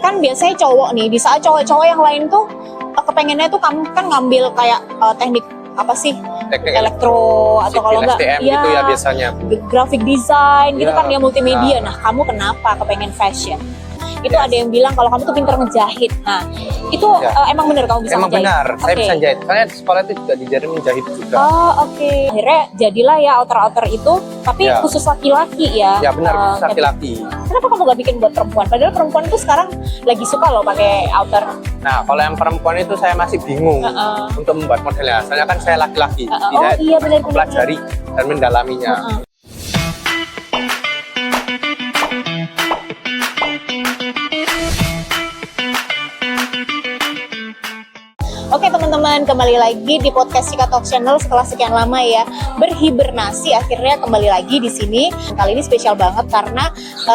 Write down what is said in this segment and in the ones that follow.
kan biasanya cowok nih, di saat cowok-cowok yang lain tuh kepengennya tuh kamu kan ngambil kayak teknik apa sih? Teknik elektro atau kalau enggak STM ya, gitu ya biasanya. graphic design gitu Ya, kan ya, multimedia. nah. Nah, kamu kenapa kepengen fashion? Itu ada yang bilang kalau kamu tuh pinter ngejahit. Nah, itu Ya. Emang bener kamu bisa Emang ngejahit? benar, saya Oke. bisa jahit. Soalnya di sekolah itu juga diajarin menjahit juga. Oh, oke. Akhirnya jadilah ya outer-outer itu, tapi Ya. khusus laki-laki ya. Ya benar, khusus Kevin. laki-laki. Kenapa kamu gak bikin buat perempuan? Padahal perempuan itu sekarang lagi suka loh pakai outer. Nah, kalau yang perempuan itu saya masih bingung untuk membuat modelnya. Soalnya kan saya laki-laki, jadi Oh saya iya, benar-benar. mempelajari dan mendalaminya. Oke teman-teman, kembali lagi di podcast Cika Talk Channel setelah sekian lama ya berhibernasi, akhirnya kembali lagi di sini. Kali ini spesial banget karena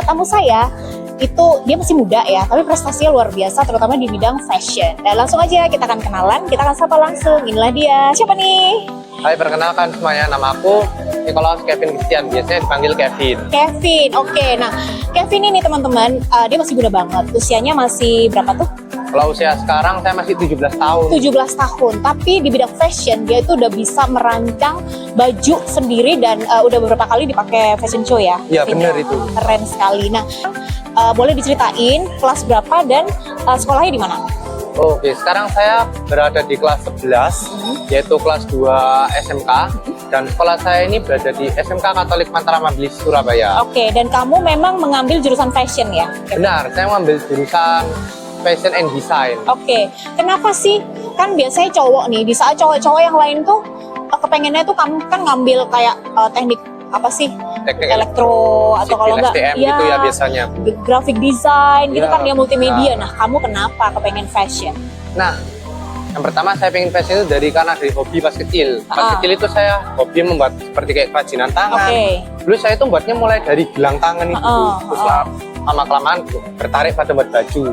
tamu saya itu dia masih muda ya, tapi prestasinya luar biasa terutama di bidang fashion. Dan langsung aja kita akan kenalan, kita akan sapa langsung. Inilah dia. Siapa nih? Hai, perkenalkan semuanya, nama aku Nikolaus Kevin Christian, biasanya dipanggil Kevin. Kevin. Oke, nah Kevin ini teman-teman dia masih muda banget. Usianya masih berapa tuh? Kalau usia sekarang saya masih 17 tahun. 17 tahun, tapi di bidang fashion dia itu udah bisa merancang baju sendiri dan udah beberapa kali dipakai fashion show ya. Iya, benar itu. Keren sekali. Nah, boleh diceritain kelas berapa dan sekolahnya di mana? Oke, sekarang saya berada di kelas 11, yaitu kelas 2 SMK, dan sekolah saya ini berada di SMK Katolik Mantara Mabilis, Surabaya. Oke, dan kamu memang mengambil jurusan fashion ya? Benar, saya mengambil jurusan Fashion and Design. Oke, kenapa sih? Kan biasanya cowok nih, di saat cowok-cowok yang lain tuh kepengennya tuh kamu kan ngambil kayak teknik apa sih? Teknik Elektro atau kalau enggak STM gitu ya biasanya. graphic design gitu Ya, kan ya, multimedia. Nah, kamu kenapa kepengen fashion? Nah, yang pertama saya pengen fashion itu karena dari hobi pas kecil. Pas kecil itu saya hobi membuat seperti kayak kerajinan tangan. Oke. Dulu saya itu buatnya mulai dari gelang tangan itu. Terus lama-kelamaan tertarik pada buat baju.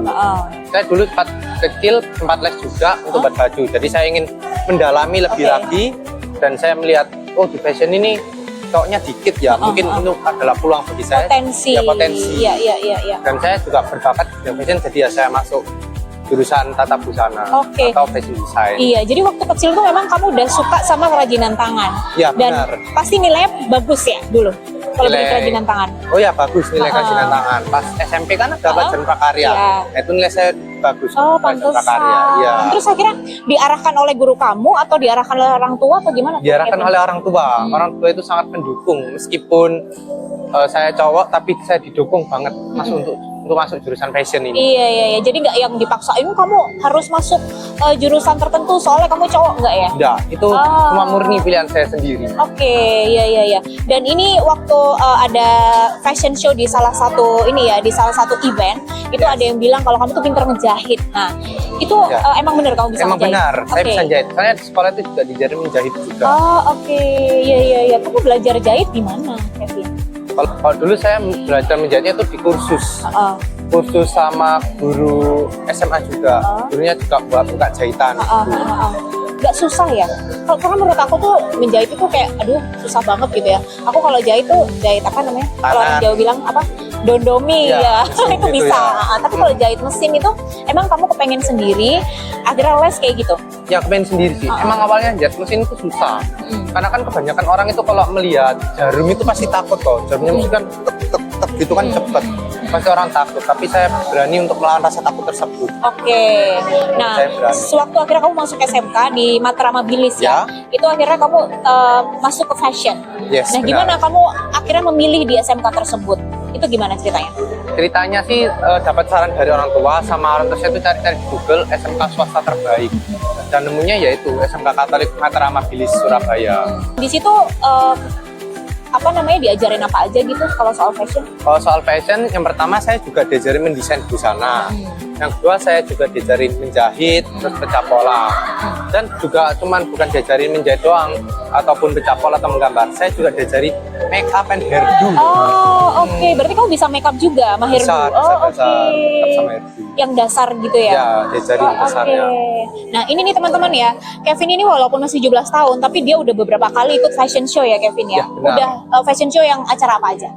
Saya dulu pas kecil sempat les juga untuk buat baju. Jadi saya ingin mendalami lebih lagi, dan saya melihat, oh di fashion ini cowoknya dikit ya, mungkin itu adalah peluang bagi saya. Potensi. Ya, potensi. Iya. Dan saya juga berbakat di fashion, jadi ya saya masuk jurusan tata busana atau fashion design. Iya, jadi waktu kecil tuh memang kamu udah suka sama kerajinan tangan. Iya, dan benar. pasti nilainya bagus ya dulu kalau Nilai- beli kerajinan tangan. Oh ya, bagus nilai kerajinan tangan. Pas SMP kan ada pelajaran prakarya. Iya. Itu nilai saya bagus. Oh, pelajaran pantesan. prakarya. Iya. Terus akhirnya diarahkan oleh guru kamu atau diarahkan oleh orang tua atau gimana? Diarahkan oleh orang tua. Orang tua itu sangat mendukung, meskipun saya cowok tapi saya didukung banget untuk masuk jurusan fashion ini. Iya. Jadi nggak yang dipaksain kamu harus masuk jurusan tertentu soalnya kamu cowok, nggak ya? Enggak, itu cuma murni pilihan saya sendiri. Oke, iya. Dan ini waktu ada fashion show di salah satu event, itu ada yang bilang kalau kamu tuh pinter ngejahit. Nah, itu emang bener kamu bisa Emang ngejahit? benar, saya Oke. bisa jahit. Soalnya di sekolah itu juga diajarin menjahit juga. Oh, oke. Iya. Kamu belajar jahit di mana, Kevin? Kalau dulu saya belajar menjahitnya itu di kursus. Kursus sama guru SMA juga. Gurunya juga buat buka jahitan. Gak susah ya? Karena menurut aku tuh menjahit itu kayak, aduh susah banget gitu ya. Aku kalau jahit tuh jahit apa namanya? Kalau orang Jawa bilang apa? Dondomi ya, mesin itu gitu bisa. ya. Tapi kalau jahit mesin itu, emang kamu kepengen sendiri, akhirnya les kayak gitu? Ya kepengen sendiri sih. Emang awalnya jahit mesin itu susah. Karena kan kebanyakan orang itu kalau melihat jarum itu pasti takut kok. Jarumnya mesti kan tek gitu kan cepet. Pasti orang takut. Tapi saya berani untuk melawan rasa takut tersebut. Oke. Nah, Saya berani. sewaktu akhirnya kamu masuk SMK di Mantara Mabilis ya, itu akhirnya kamu masuk ke fashion. Yes, Nah, benar. gimana kamu akhirnya memilih di SMK tersebut? Itu gimana ceritanya? Ceritanya sih dapat saran dari orang tua, sama orang tua saya itu cari-cari di Google SMK swasta terbaik. Dan nemunya yaitu SMK Katolik Mantara Mabilis, Surabaya. Di situ diajarin apa aja gitu kalau soal fashion? Kalau soal fashion, yang pertama saya juga diajarin mendesain busana. Yang kedua saya juga diajarin menjahit, terus pecah pola. Dan juga bukan diajarin menjahit doang, ataupun pecah pola atau menggambar. Saya juga diajarin make up and hairdo. Oh, oke. Berarti kamu bisa makeup juga, mahir Bisa, dulu. Oh, bisa oke. make up sama hairdo. Yang dasar gitu ya? Ya, diajarin dasarnya. Nah, ini nih teman-teman ya. Kevin ini walaupun masih 17 tahun, tapi dia udah beberapa kali ikut fashion show ya, Kevin ya? Ya, benar. Udah fashion show yang acara apa aja?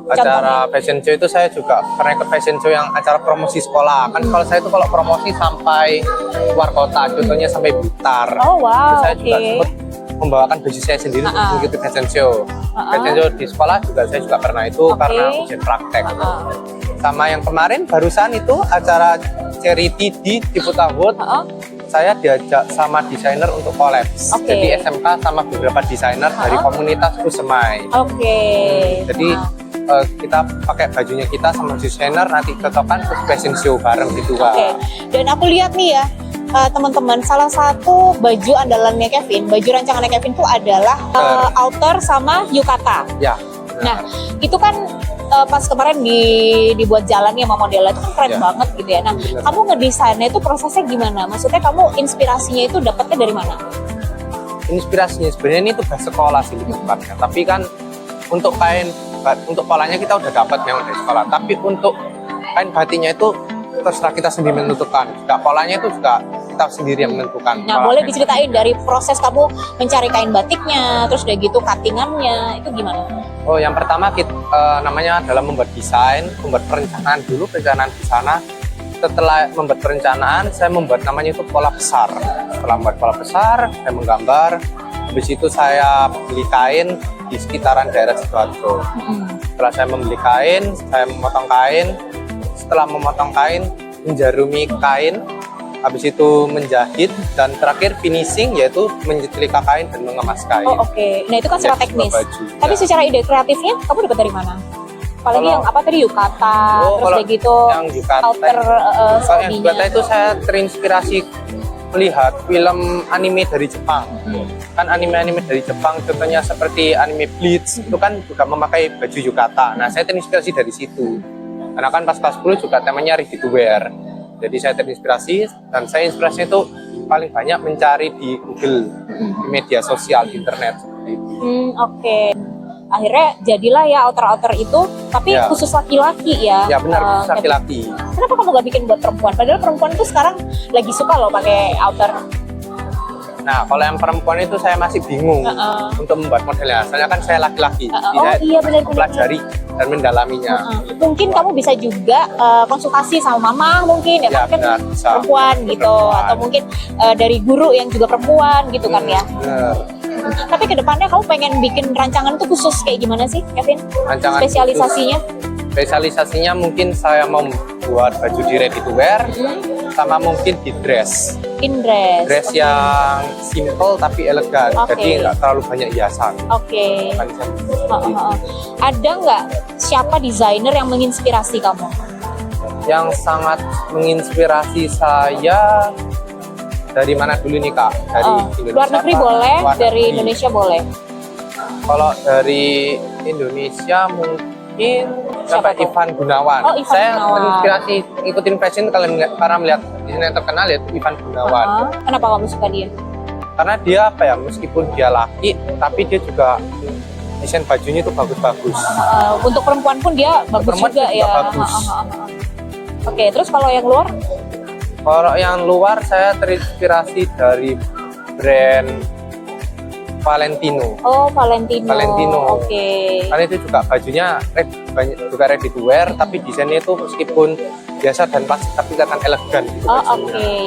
Acara fashion show itu saya juga pernah ikut fashion show yang acara promosi sekolah. Kan kalau saya itu kalau promosi sampai luar kota, contohnya sampai Blitar. Oh wow, Terus saya juga sempat membawakan baju saya sendiri untuk mengikuti fashion show. Fashion show di sekolah juga saya juga pernah itu karena ujian praktek. Sama yang kemarin barusan itu acara charity di Ciputa World. Saya diajak sama desainer untuk collab. Jadi SMK sama beberapa desainer dari komunitas Kusemai. Jadi kita pakai bajunya kita sama desainer, nanti cocokkan ke fashion show bareng gitu Kak. Dan aku lihat nih ya teman-teman, salah satu baju andalannya Kevin, baju rancangannya Kevin itu adalah outer sama yukata. Ya. Nah itu kan pas kemarin dibuat jalannya sama modelnya itu kan keren banget gitu ya. Nah kamu ngedesainnya itu prosesnya gimana? Maksudnya kamu inspirasinya itu dapetnya dari mana? Inspirasinya sebenarnya ini tugas sekolah sih tempatnya. Tapi kan untuk kain, untuk polanya kita udah dapat memang dari sekolah. Tapi untuk kain batiknya itu terserah kita sendiri menentukan. Juga polanya itu juga kita sendiri yang menentukan. Nah boleh diceritain dari proses kamu mencari kain batiknya, terus udah gitu cuttingannya itu gimana? Oh, yang pertama kita namanya adalah membuat desain, membuat perencanaan dulu, perencanaan di sana. Setelah membuat perencanaan, saya membuat namanya itu pola besar. Setelah membuat pola besar, saya menggambar. Habis itu saya beli kain di sekitaran daerah Sidoarjo. Setelah saya membeli kain, saya memotong kain. Setelah memotong kain, menjarumi kain. Habis itu menjahit, dan terakhir finishing yaitu menyetrika kain dan mengemas kain. Nah itu kan secara teknis. Tapi secara ide kreatifnya kamu dapat dari mana? Apalagi yang apa tadi yukata, terus kayak gitu. Yang yukata, outer yang yukata itu saya terinspirasi melihat film anime dari Jepang. Kan anime-anime dari Jepang, contohnya seperti anime Bleach, itu kan juga memakai baju yukata. Nah saya terinspirasi dari situ. Karena kan pas kelas 10 juga temanya ready to wear. Jadi saya terinspirasi, dan saya inspirasinya itu paling banyak mencari di Google, di media sosial, di internet. Akhirnya jadilah ya outer-outer itu, tapi khusus laki-laki ya. Ya benar, khusus laki-laki. Kenapa kamu gak bikin buat perempuan? Padahal perempuan itu sekarang lagi suka loh pakai outer. Nah, kalau yang perempuan itu saya masih bingung untuk membuat modelnya. Soalnya kan saya laki-laki, iya benar. Mempelajari dan mendalaminya. Mungkin kamu bisa juga konsultasi sama mama mungkin ya, kan perempuan gitu, atau mungkin dari guru yang juga perempuan gitu kan ya. Tapi kedepannya kamu pengen bikin rancangan itu khusus kayak gimana sih, Kevin? Rancangan spesialisasinya? Spesialisasinya mungkin saya mau membuat baju di ready to wear, sama mungkin di dress. Dress yang simple tapi elegan, jadi nggak terlalu banyak hiasan. Ada nggak siapa desainer yang menginspirasi kamu? Yang sangat menginspirasi saya dari mana dulu nih Kak? Dari Indonesia, luar negeri boleh, dari Indonesia boleh. Kalau dari Indonesia mungkin sampai Ivan Gunawan. Saya terinspirasi ikutin fashion karena melihat desainer terkenal yaitu Ivan Gunawan. Kenapa kamu suka dia? Karena dia apa ya, meskipun dia laki, tapi dia juga desain bajunya itu bagus-bagus. Untuk perempuan pun dia bagus juga ya. Bagus. Terus kalau yang luar? Kalau yang luar saya terinspirasi dari brand Valentino. Valentino. Karena itu juga bajunya juga ready to wear, tapi desainnya itu meskipun biasa dan klasik tapi kelihatan elegan gitu.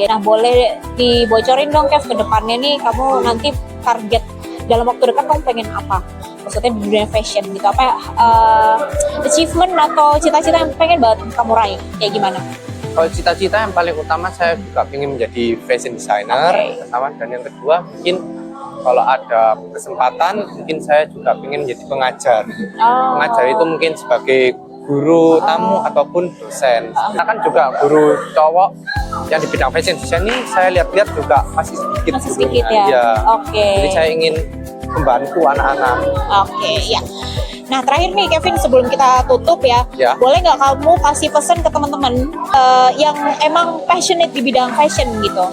Nah boleh dibocorin dong Kev, ke depannya nih kamu nanti target dalam waktu dekat kamu pengen apa? Maksudnya di dunia fashion gitu, apa achievement atau cita-cita yang pengen banget kamu raih, kayak gimana? Kalau cita-cita yang paling utama saya juga ingin menjadi fashion designer pertama, dan yang kedua mungkin kalau ada kesempatan mungkin saya juga ingin menjadi pengajar. Pengajar itu mungkin sebagai guru tamu ataupun dosen. Kita kan juga guru cowok yang di bidang fashion design ini saya lihat-lihat juga masih sedikit ya. Jadi saya ingin membantu anak-anak. Nah terakhir nih Kevin, sebelum kita tutup ya, boleh nggak kamu kasih pesan ke teman-teman yang emang passionate di bidang fashion gitu?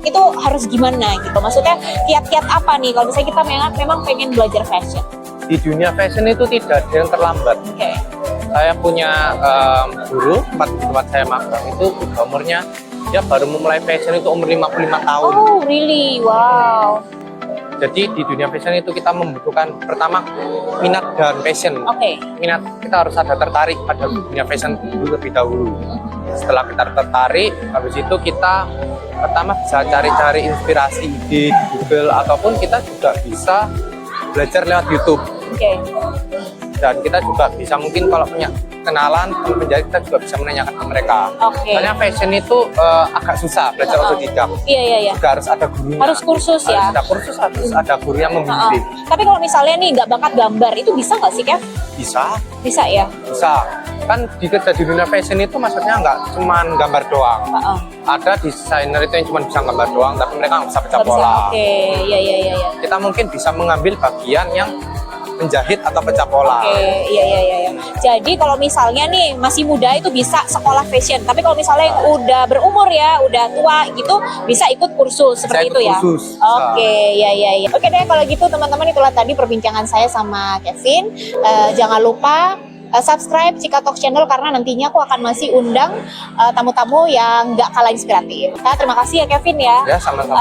Itu harus gimana gitu? Maksudnya kiat-kiat apa nih kalau misalnya kita memang pengen belajar fashion? Di dunia fashion itu tidak ada yang terlambat. Saya punya guru tempat saya magang itu umurnya dia baru memulai fashion itu umur 55 tahun. Oh really? Wow. Jadi di dunia fashion itu kita membutuhkan pertama minat dan passion. Oke. Minat, kita harus ada tertarik pada dunia fashion dulu lebih dahulu. Setelah kita tertarik, habis itu kita pertama bisa cari-cari inspirasi ide di Google, ataupun kita juga bisa belajar lewat YouTube. Oke. Dan kita juga bisa mungkin kalau punya kenalan teman penjahit, kita juga bisa menanyakan ke mereka. Oke. Soalnya fashion itu agak susah belajar otodidak. Iya. Juga harus ada gurunya. Harus kursus ya. Harus ada kursus, harus ada guru yang membimbing. Tapi kalau misalnya nih nggak bakat gambar, itu bisa nggak sih, Kev? Bisa, Bisa ya? bisa. Kan di dunia fashion itu maksudnya nggak cuma gambar doang. Ada desainer itu yang cuma bisa gambar doang, tapi mereka nggak bisa pecah Nggak bisa. pola. Oke, iya. Kita mungkin bisa mengambil bagian yang menjahit atau pecah pola. Oke, iya. Jadi kalau misalnya nih masih muda itu bisa sekolah fashion, tapi kalau misalnya yang udah berumur ya, udah tua gitu, bisa ikut kursus seperti itu ya. Kursus. Oke, iya. Oke deh, kalau gitu teman-teman, itulah tadi perbincangan saya sama Kevin. Jangan lupa subscribe Cika Talk Channel, karena nantinya aku akan masih undang tamu-tamu yang nggak kalah inspiratif. Terima kasih ya Kevin ya. Ya, sama-sama.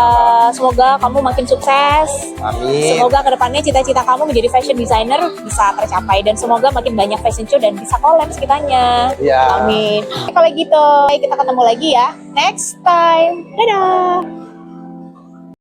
Semoga kamu makin sukses. Amin. Semoga kedepannya cita-cita kamu menjadi fashion designer bisa tercapai, dan semoga makin banyak fashion show dan bisa collab kitanya. Ya. Amin. Kalau gitu, kita ketemu lagi ya next time. Dadah.